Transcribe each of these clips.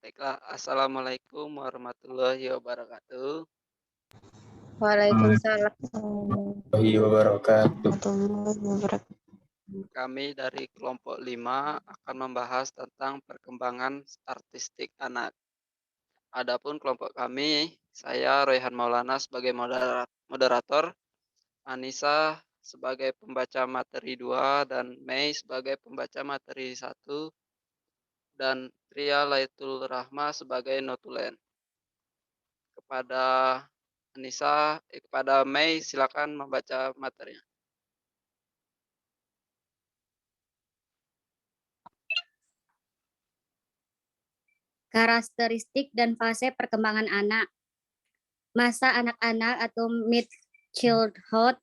Baiklah, Assalamualaikum warahmatullahi wabarakatuh. Waalaikumsalam warahmatullahi wabarakatuh. Kami dari kelompok 5 akan membahas tentang perkembangan artistik anak. Adapun kelompok kami, saya Royhan Maulana sebagai moderator, Anissa sebagai pembaca materi 2, dan Mei sebagai pembaca materi 1, dan Tria Laitul Rahma sebagai notulen. Kepada Anissa, kepada Mei, silakan membaca materinya. karakteristik dan fase perkembangan anak. Masa anak-anak atau mid-childhood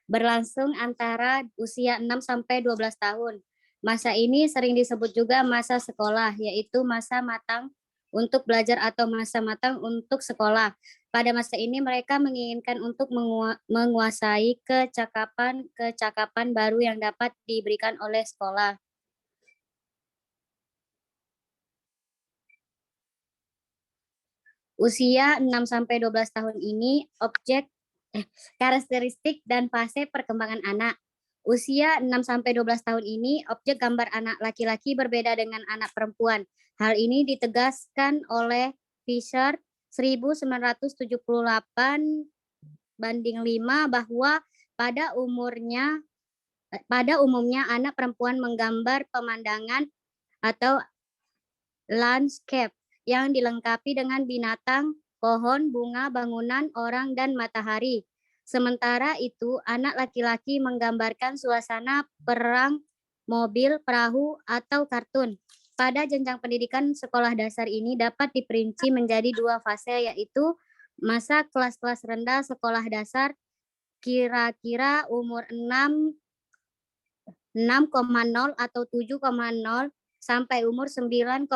berlangsung antara usia 6 sampai 12 tahun. Masa ini sering disebut juga masa sekolah, yaitu masa matang untuk belajar atau masa matang untuk sekolah. Pada masa ini mereka menginginkan untuk menguasai kecakapan baru yang dapat diberikan oleh sekolah. Usia 6 sampai 12 tahun ini karakteristik dan fase perkembangan anak. Usia 6 sampai 12 tahun ini objek gambar anak laki-laki berbeda dengan anak perempuan. Hal ini ditegaskan oleh Fisher 1978/5 bahwa pada umumnya anak perempuan menggambar pemandangan atau landscape yang dilengkapi dengan binatang, pohon, bunga, bangunan, orang, dan matahari. Sementara itu, anak laki-laki menggambarkan suasana perang, mobil, perahu, atau kartun. Pada jenjang pendidikan sekolah dasar ini dapat diperinci menjadi 2 fase, yaitu masa kelas-kelas rendah sekolah dasar kira-kira umur 6,0 atau 7,0 sampai umur 9,0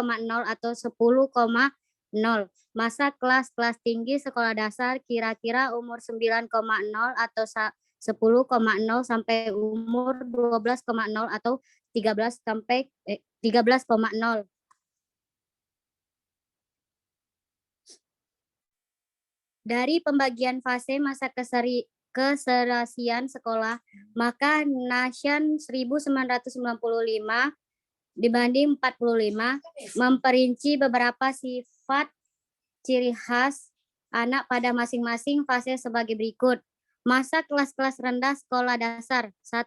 atau 10,0. Masa kelas-kelas tinggi sekolah dasar kira-kira umur 9,0 atau 10,0 sampai umur 12,0 atau 13,0. Dari pembagian fase masa keserasian sekolah, maka Nation 1995 dibanding 45 memperinci beberapa sifat ciri khas anak pada masing-masing fase sebagai berikut. Masa kelas-kelas rendah sekolah dasar. 1.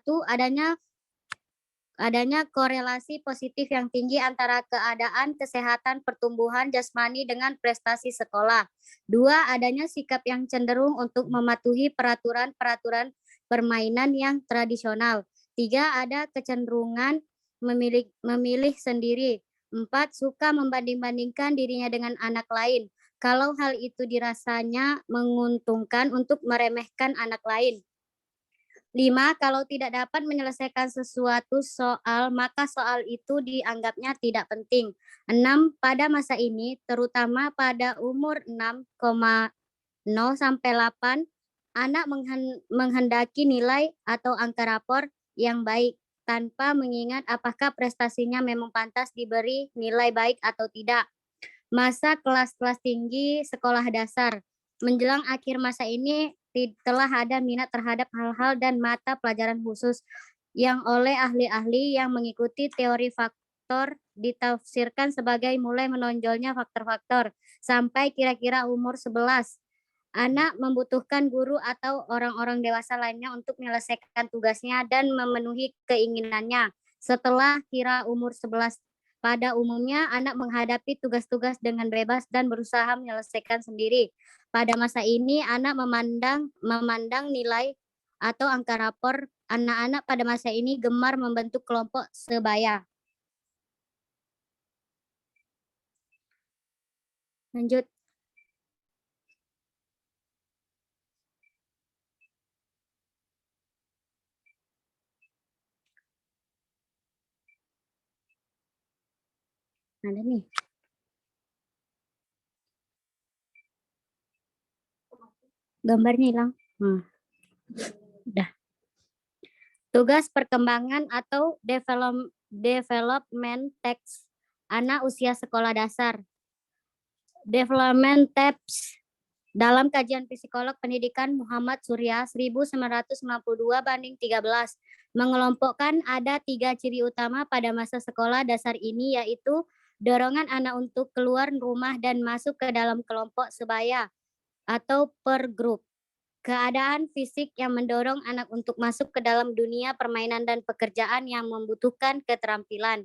Adanya korelasi positif yang tinggi antara keadaan kesehatan pertumbuhan jasmani dengan prestasi sekolah. 2. Adanya sikap yang cenderung untuk mematuhi peraturan-peraturan permainan yang tradisional. 3. Ada kecenderungan memilih sendiri. 4. Suka membanding-bandingkan dirinya dengan anak lain. Kalau hal itu dirasanya menguntungkan untuk meremehkan anak lain. 5. Kalau tidak dapat menyelesaikan sesuatu soal, maka soal itu dianggapnya tidak penting. 6. Pada masa ini, terutama pada umur 6,0 sampai 8, anak menghendaki nilai atau angka rapor yang baik, tanpa mengingat apakah prestasinya memang pantas diberi nilai baik atau tidak. Masa kelas-kelas tinggi sekolah dasar. Menjelang akhir masa ini telah ada minat terhadap hal-hal dan mata pelajaran khusus yang oleh ahli-ahli yang mengikuti teori faktor ditafsirkan sebagai mulai menonjolnya faktor-faktor sampai kira-kira umur 11. Anak membutuhkan guru atau orang-orang dewasa lainnya untuk menyelesaikan tugasnya dan memenuhi keinginannya. Setelah kira umur 11, pada umumnya anak menghadapi tugas-tugas dengan bebas dan berusaha menyelesaikan sendiri. Pada masa ini anak memandang nilai atau angka rapor. Anak-anak pada masa ini gemar membentuk kelompok sebaya. Lanjut. Ada nih. Gambarnya hilang. Udah. Tugas perkembangan atau development text anak usia sekolah dasar. Development text dalam kajian psikolog pendidikan Muhammad Surya 1952/13 mengelompokkan ada 3 ciri utama pada masa sekolah dasar ini, yaitu dorongan anak untuk keluar rumah dan masuk ke dalam kelompok sebaya atau per grup. Keadaan fisik yang mendorong anak untuk masuk ke dalam dunia permainan dan pekerjaan yang membutuhkan keterampilan.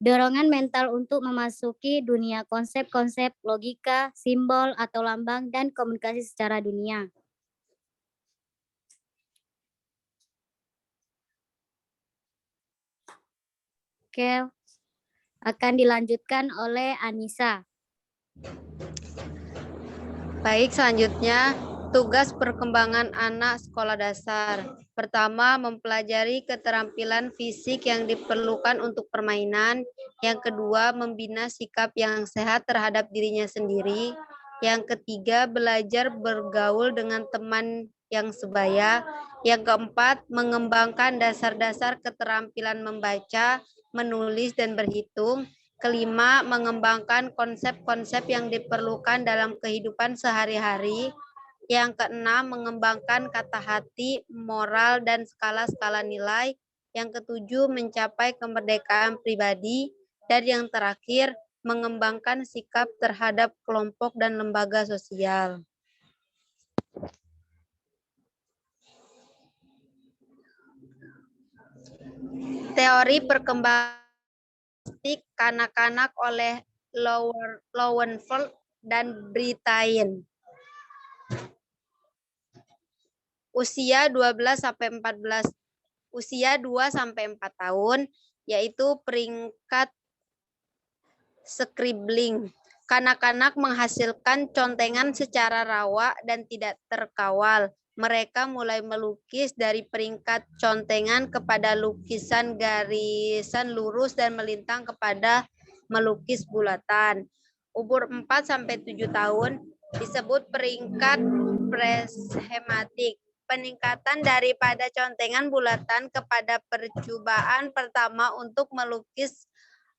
Dorongan mental untuk memasuki dunia konsep-konsep, logika, simbol atau lambang, dan komunikasi secara dunia. Oke, akan dilanjutkan oleh Anissa. Baik, selanjutnya tugas perkembangan anak sekolah dasar. Pertama, mempelajari keterampilan fisik yang diperlukan untuk permainan. Yang kedua, membina sikap yang sehat terhadap dirinya sendiri. Yang ketiga, belajar bergaul dengan teman yang sebaya. Yang keempat, mengembangkan dasar-dasar keterampilan membaca, menulis, dan berhitung. Kelima, mengembangkan konsep-konsep yang diperlukan dalam kehidupan sehari-hari. Yang keenam, mengembangkan kata hati, moral, dan skala-skala nilai. Yang ketujuh, mencapai kemerdekaan pribadi. Dan yang terakhir, mengembangkan sikap terhadap kelompok dan lembaga sosial. Teori perkembangan kanak-kanak oleh Lowenfeld dan Brittain. Usia 12 sampai 14 usia 2 sampai 4 tahun, yaitu peringkat scribbling. Kanak-kanak menghasilkan contengan secara rawa dan tidak terkawal. Mereka mulai melukis dari peringkat contengan kepada lukisan garisan lurus dan melintang kepada melukis bulatan. Umur 4-7 tahun disebut peringkat preschematik. Peningkatan daripada contengan bulatan kepada percobaan pertama untuk melukis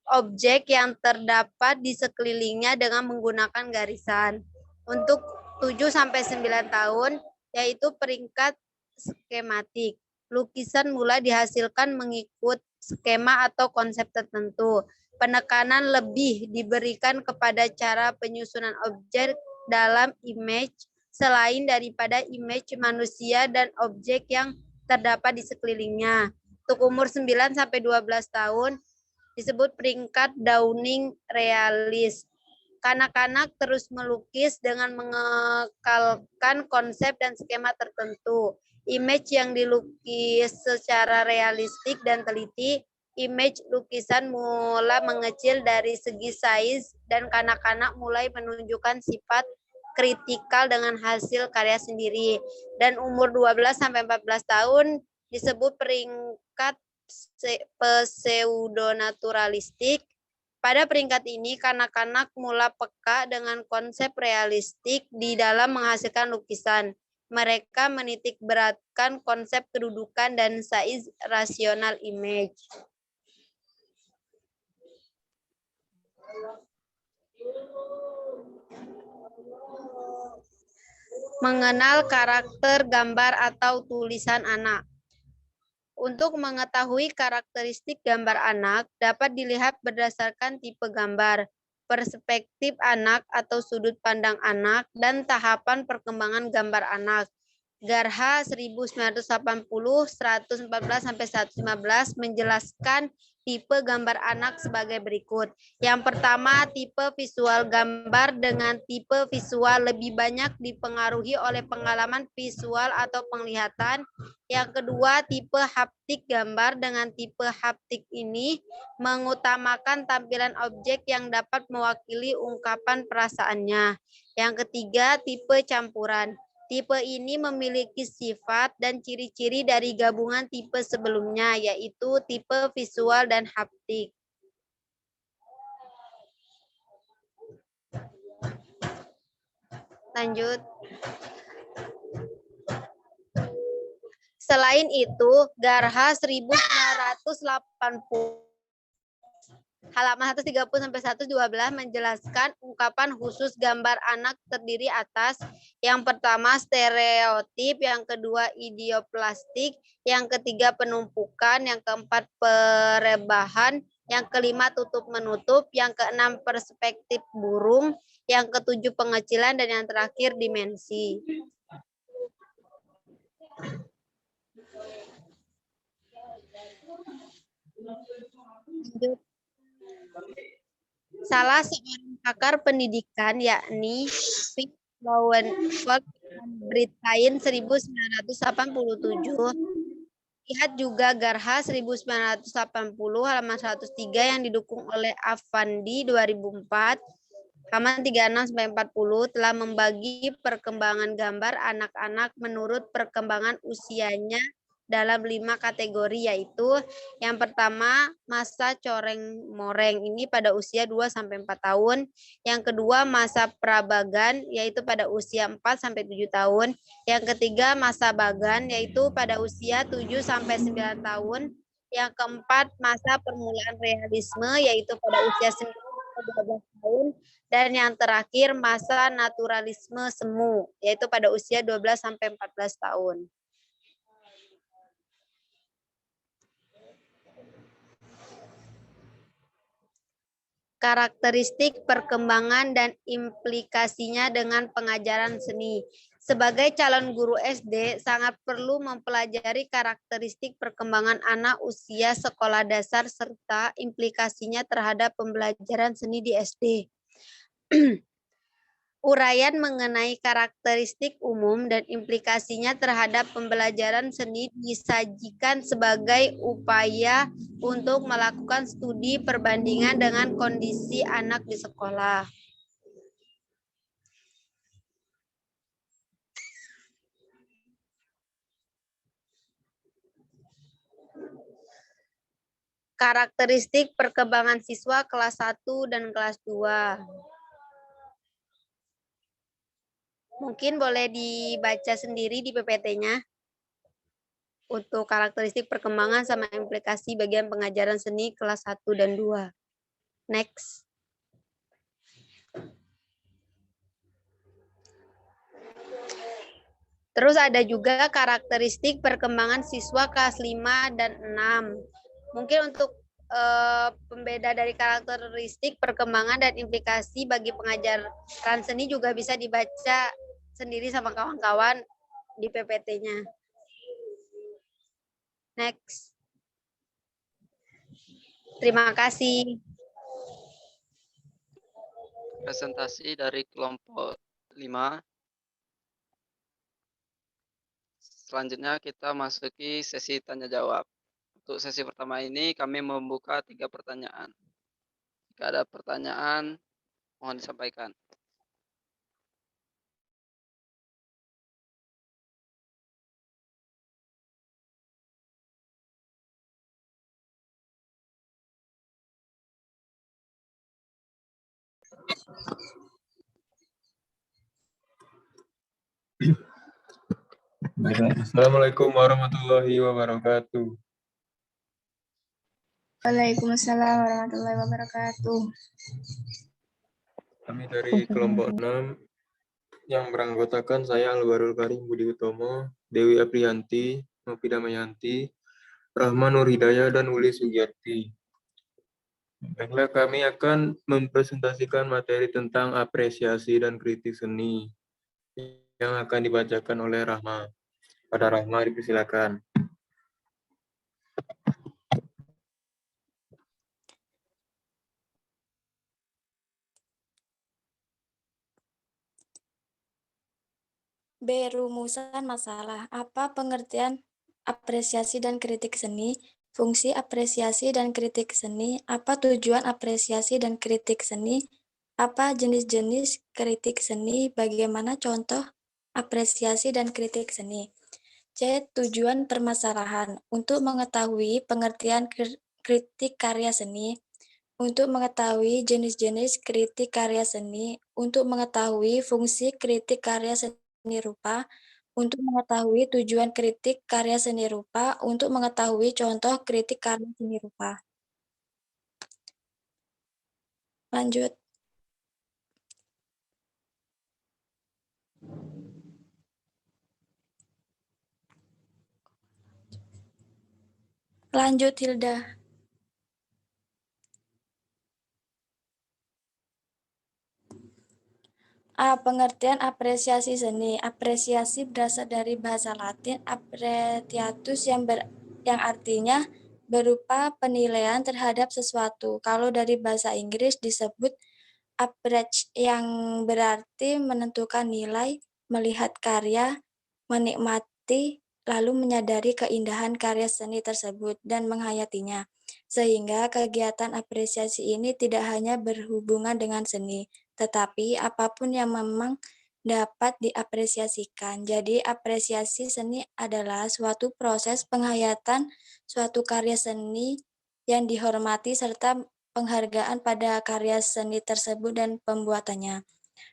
objek yang terdapat di sekelilingnya dengan menggunakan garisan. Untuk 7-9 tahun, yaitu peringkat skematik. Lukisan mulai dihasilkan mengikut skema atau konsep tertentu. Penekanan lebih diberikan kepada cara penyusunan objek dalam image selain daripada image manusia dan objek yang terdapat di sekelilingnya. Untuk umur 9-12 tahun disebut peringkat Dawning realis. Kanak-kanak terus melukis dengan mengekalkan konsep dan skema tertentu. Image yang dilukis secara realistik dan teliti, image lukisan mulai mengecil dari segi size dan kanak-kanak mulai menunjukkan sifat kritikal dengan hasil karya sendiri. Dan umur 12-14 tahun disebut peringkat pseudonaturalistik. Pada peringkat ini, kanak-kanak mulai peka dengan konsep realistik di dalam menghasilkan lukisan. Mereka menitik beratkan konsep kedudukan dan size rasional image. Mengenal karakter gambar atau tulisan anak. Untuk mengetahui karakteristik gambar anak dapat dilihat berdasarkan tipe gambar, perspektif anak atau sudut pandang anak, dan tahapan perkembangan gambar anak. Garha 1980, 114-115 menjelaskan tipe gambar anak sebagai berikut. Yang pertama, tipe visual gambar dengan tipe visual lebih banyak dipengaruhi oleh pengalaman visual atau penglihatan. Yang kedua, tipe haptik gambar dengan tipe haptik ini mengutamakan tampilan objek yang dapat mewakili ungkapan perasaannya. Yang ketiga, tipe campuran. Tipe ini memiliki sifat dan ciri-ciri dari gabungan tipe sebelumnya, yaitu tipe visual dan haptik. Lanjut. Selain itu, Garha 1980 halaman 130 sampai 112 menjelaskan ungkapan khusus gambar anak terdiri atas yang pertama stereotip, yang kedua idioplastik, yang ketiga penumpukan, yang keempat perebahan, yang kelima tutup menutup, yang keenam perspektif burung, yang ketujuh pengecilan, dan yang terakhir dimensi. Lanjut. Salah seorang pakar pendidikan yakni Phil Lowenfeld Britain 1987. Lihat juga Garha 1980 halaman 103 yang didukung oleh Afandi 2004 halaman 36 sampai 40 telah membagi perkembangan gambar anak-anak menurut perkembangan usianya dalam 5 kategori, yaitu yang pertama masa coreng-moreng, ini pada usia 2-4 tahun. Yang kedua masa prabagan, yaitu pada usia 4-7 tahun. Yang ketiga masa bagan, yaitu pada usia 7-9 tahun. Yang keempat masa permulaan realisme, yaitu pada usia 9-12 tahun. Dan yang terakhir masa naturalisme semu, yaitu pada usia 12-14 tahun. Karakteristik perkembangan dan implikasinya dengan pengajaran seni. Sebagai calon guru SD, sangat perlu mempelajari karakteristik perkembangan anak usia sekolah dasar serta implikasinya terhadap pembelajaran seni di SD. Uraian mengenai karakteristik umum dan implikasinya terhadap pembelajaran seni disajikan sebagai upaya untuk melakukan studi perbandingan dengan kondisi anak di sekolah. Karakteristik perkembangan siswa kelas 1 dan kelas 2. Mungkin boleh dibaca sendiri di PPT-nya untuk karakteristik perkembangan sama implikasi bagian pengajaran seni kelas 1 dan 2. Next. Terus ada juga karakteristik perkembangan siswa kelas 5 dan 6. Mungkin untuk pembeda dari karakteristik perkembangan dan implikasi bagi pengajaran seni juga bisa dibaca sendiri sama kawan-kawan di PPT-nya. Next. Terima kasih. Presentasi dari kelompok 5. Selanjutnya kita masuki sesi tanya jawab. Untuk sesi pertama ini kami membuka 3 pertanyaan. Jika ada pertanyaan, mohon disampaikan. Assalamualaikum warahmatullahi wabarakatuh. Waalaikumsalam warahmatullahi wabarakatuh. Kami dari kelompok 6 yang beranggotakan saya Alwarul Karim Budi Utomo, Dewi Apriyanti, Novi Damayanti, Rahman Nur Hidayah, dan Uli Sugiyarti. Baiklah, kami akan mempresentasikan materi tentang apresiasi dan kritik seni yang akan dibacakan oleh Rahma. Pada Rahma dipersilakan. B. Rumusan masalah. Apa pengertian apresiasi dan kritik seni? Fungsi apresiasi dan kritik seni? Apa tujuan apresiasi dan kritik seni? Apa jenis-jenis kritik seni? Bagaimana contoh apresiasi dan kritik seni? C. Tujuan permasalahan. Untuk mengetahui pengertian kritik karya seni, untuk mengetahui jenis-jenis kritik karya seni, untuk mengetahui fungsi kritik karya seni rupa, untuk mengetahui tujuan kritik karya seni rupa, untuk mengetahui contoh kritik karya seni rupa. Lanjut. Lanjut, Hilda. A. Pengertian apresiasi seni. Apresiasi berasal dari bahasa Latin appreciatus yang artinya berupa penilaian terhadap sesuatu. Kalau dari bahasa Inggris disebut appraise yang berarti menentukan nilai, melihat karya, menikmati, lalu menyadari keindahan karya seni tersebut dan menghayatinya. Sehingga kegiatan apresiasi ini tidak hanya berhubungan dengan seni, tetapi apapun yang memang dapat diapresiasikan. Jadi apresiasi seni adalah suatu proses penghayatan suatu karya seni yang dihormati serta penghargaan pada karya seni tersebut dan pembuatannya.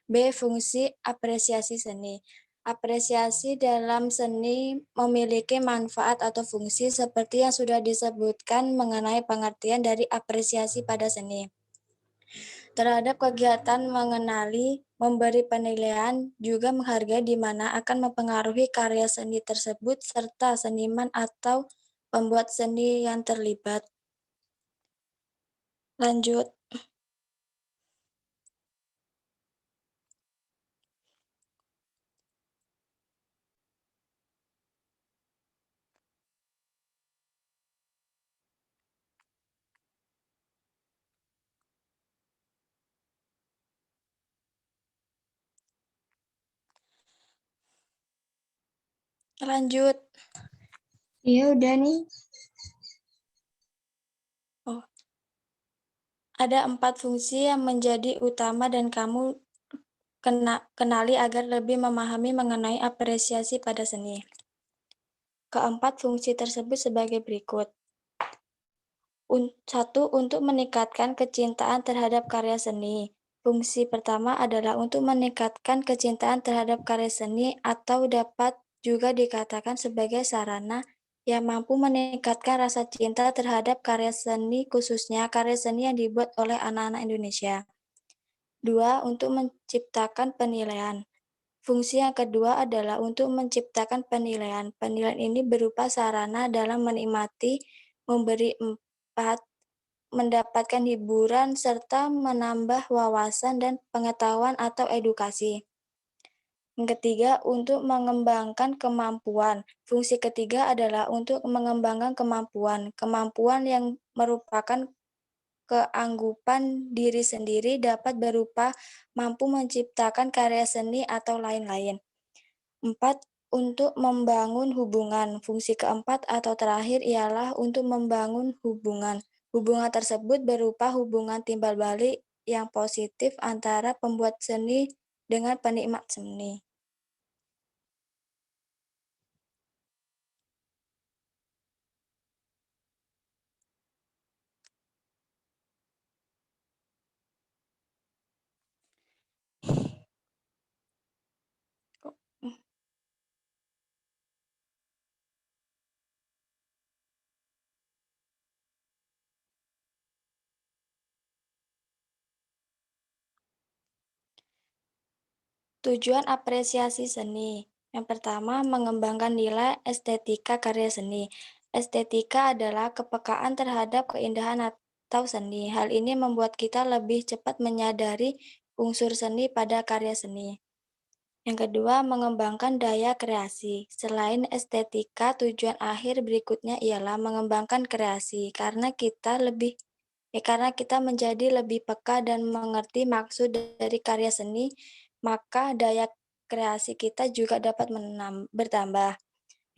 B. Fungsi apresiasi seni. Apresiasi dalam seni memiliki manfaat atau fungsi seperti yang sudah disebutkan mengenai pengertian dari apresiasi pada seni. Terhadap kegiatan mengenali, memberi penilaian, juga menghargai di mana akan mempengaruhi karya seni tersebut serta seniman atau pembuat seni yang terlibat. Lanjut. Lanjut. Iya, udah nih. Ada 4 fungsi yang menjadi utama dan kamu kenali agar lebih memahami mengenai apresiasi pada seni. Keempat fungsi tersebut sebagai berikut. 1. Untuk meningkatkan kecintaan terhadap karya seni. Fungsi pertama adalah untuk meningkatkan kecintaan terhadap karya seni atau dapat juga dikatakan sebagai sarana yang mampu meningkatkan rasa cinta terhadap karya seni, khususnya karya seni yang dibuat oleh anak-anak Indonesia. 2. Untuk menciptakan penilaian. Fungsi yang kedua adalah untuk menciptakan penilaian. Penilaian ini berupa sarana dalam menikmati, memberi mendapatkan hiburan, serta menambah wawasan dan pengetahuan atau edukasi. Yang ketiga, untuk mengembangkan kemampuan. Fungsi ketiga adalah untuk mengembangkan kemampuan. Kemampuan yang merupakan keanggupan diri sendiri dapat berupa mampu menciptakan karya seni atau lain-lain. 4. Untuk membangun hubungan. Fungsi keempat atau terakhir ialah untuk membangun hubungan. Hubungan tersebut berupa hubungan timbal balik yang positif antara pembuat seni dengan penikmat seni. Tujuan apresiasi seni. Yang pertama, mengembangkan nilai estetika karya seni. Estetika adalah kepekaan terhadap keindahan atau seni. Hal ini membuat kita lebih cepat menyadari unsur seni pada karya seni. Yang kedua, mengembangkan daya kreasi. Selain estetika, tujuan akhir berikutnya ialah mengembangkan kreasi karena kita menjadi lebih peka dan mengerti maksud dari karya seni, maka daya kreasi kita juga dapat bertambah.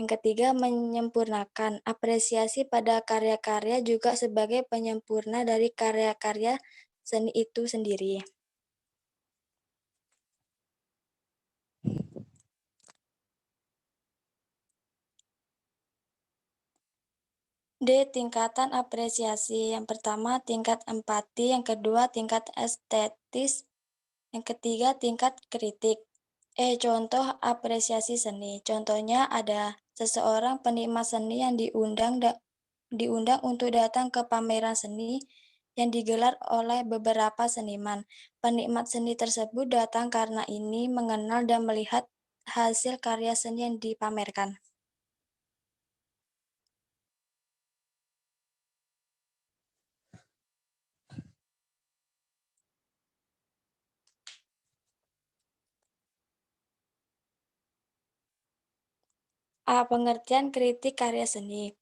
Yang ketiga, menyempurnakan. Apresiasi pada karya-karya juga sebagai penyempurna dari karya-karya seni itu sendiri. D. Tingkatan apresiasi. Yang pertama, tingkat empati. Yang kedua, tingkat estetis. Yang ketiga, tingkat kritik. Contoh apresiasi seni. Contohnya ada seseorang penikmat seni yang diundang untuk datang ke pameran seni yang digelar oleh beberapa seniman. Penikmat seni tersebut datang karena ini mengenal dan melihat hasil karya seni yang dipamerkan. Pengertian kritik karya seni.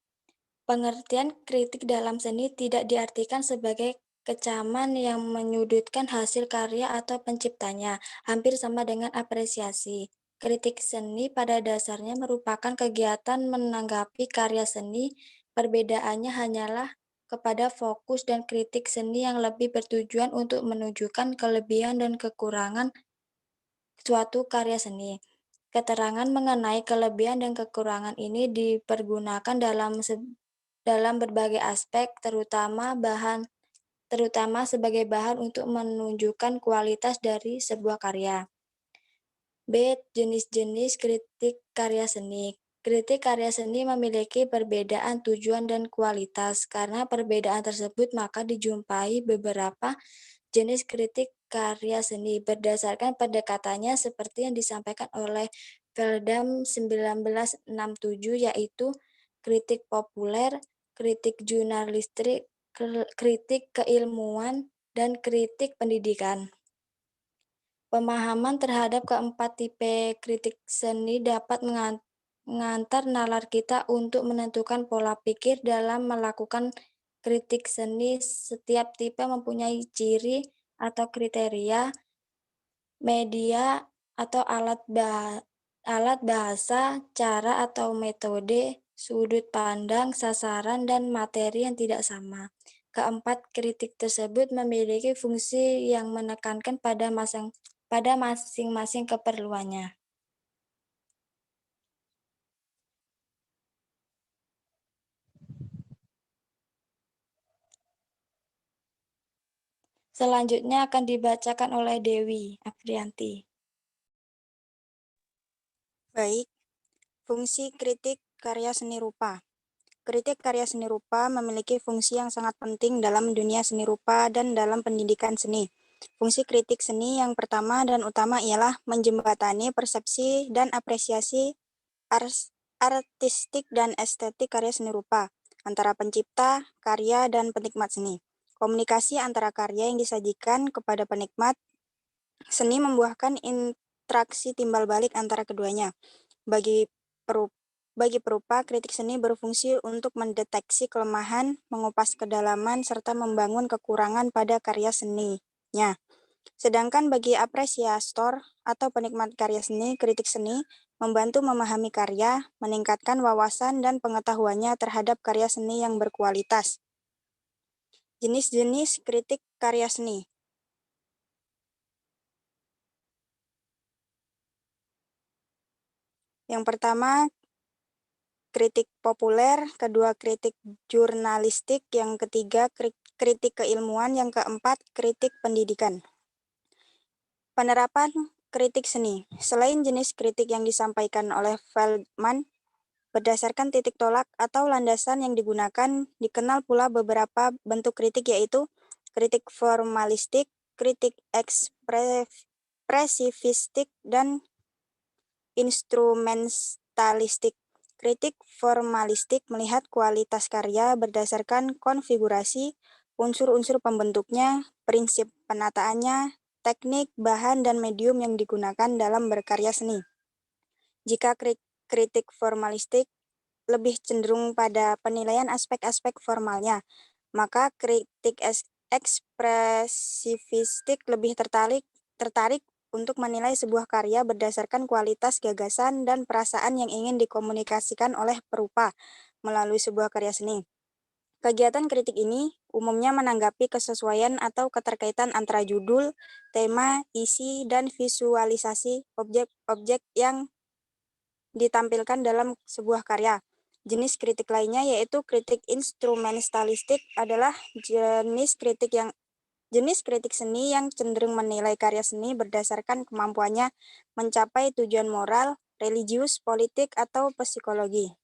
Pengertian kritik dalam seni tidak diartikan sebagai kecaman yang menyudutkan hasil karya atau penciptanya, hampir sama dengan apresiasi. Kritik seni pada dasarnya merupakan kegiatan menanggapi karya seni, perbedaannya hanyalah kepada fokus dan kritik seni yang lebih bertujuan untuk menunjukkan kelebihan dan kekurangan suatu karya seni. Keterangan mengenai kelebihan dan kekurangan ini dipergunakan dalam berbagai aspek, terutama sebagai bahan untuk menunjukkan kualitas dari sebuah karya. B. Jenis-jenis kritik karya seni. Kritik karya seni memiliki perbedaan tujuan dan kualitas. Karena perbedaan tersebut, maka dijumpai beberapa jenis kritik karya seni berdasarkan pendekatannya seperti yang disampaikan oleh Veldam 1967, yaitu kritik populer, kritik jurnalistik, kritik keilmuan, dan kritik pendidikan. Pemahaman terhadap keempat tipe kritik seni dapat mengantar nalar kita untuk menentukan pola pikir dalam melakukan kritik seni. Setiap tipe mempunyai ciri atau kriteria, media atau alat bahasa, cara atau metode, sudut pandang, sasaran, dan materi yang tidak sama. Keempat kritik tersebut memiliki fungsi yang menekankan pada masing-masing keperluannya. Selanjutnya akan dibacakan oleh Dewi Aprianti. Baik, fungsi kritik karya seni rupa. Kritik karya seni rupa memiliki fungsi yang sangat penting dalam dunia seni rupa dan dalam pendidikan seni. Fungsi kritik seni yang pertama dan utama ialah menjembatani persepsi dan apresiasi artistik dan estetik karya seni rupa antara pencipta, karya, dan penikmat seni. Komunikasi antara karya yang disajikan kepada penikmat seni membuahkan interaksi timbal balik antara keduanya. Bagi perupa, kritik seni berfungsi untuk mendeteksi kelemahan, mengupas kedalaman, serta membangun kekurangan pada karya seninya. Sedangkan bagi apresiator atau penikmat karya seni, kritik seni membantu memahami karya, meningkatkan wawasan dan pengetahuannya terhadap karya seni yang berkualitas. Jenis-jenis kritik karya seni. Yang pertama, kritik populer, kedua kritik jurnalistik, yang ketiga kritik keilmuan, yang keempat kritik pendidikan. Penerapan kritik seni. Selain jenis kritik yang disampaikan oleh Feldman, berdasarkan titik tolak atau landasan yang digunakan, dikenal pula beberapa bentuk kritik, yaitu kritik formalistik, kritik ekspresifistik, dan instrumentalistik. Kritik formalistik melihat kualitas karya berdasarkan konfigurasi, unsur-unsur pembentuknya, prinsip penataannya, teknik, bahan, dan medium yang digunakan dalam berkarya seni. Jika kritik formalistik lebih cenderung pada penilaian aspek-aspek formalnya, maka kritik ekspresifistik lebih tertarik untuk menilai sebuah karya berdasarkan kualitas gagasan dan perasaan yang ingin dikomunikasikan oleh perupa melalui sebuah karya seni. Kegiatan kritik ini umumnya menanggapi kesesuaian atau keterkaitan antara judul, tema, isi, dan visualisasi objek-objek yang ditampilkan dalam sebuah karya. Jenis kritik lainnya yaitu kritik instrumentalistik adalah jenis kritik yang Jenis kritik seni yang cenderung menilai karya seni berdasarkan kemampuannya mencapai tujuan moral, religius, politik, atau psikologi.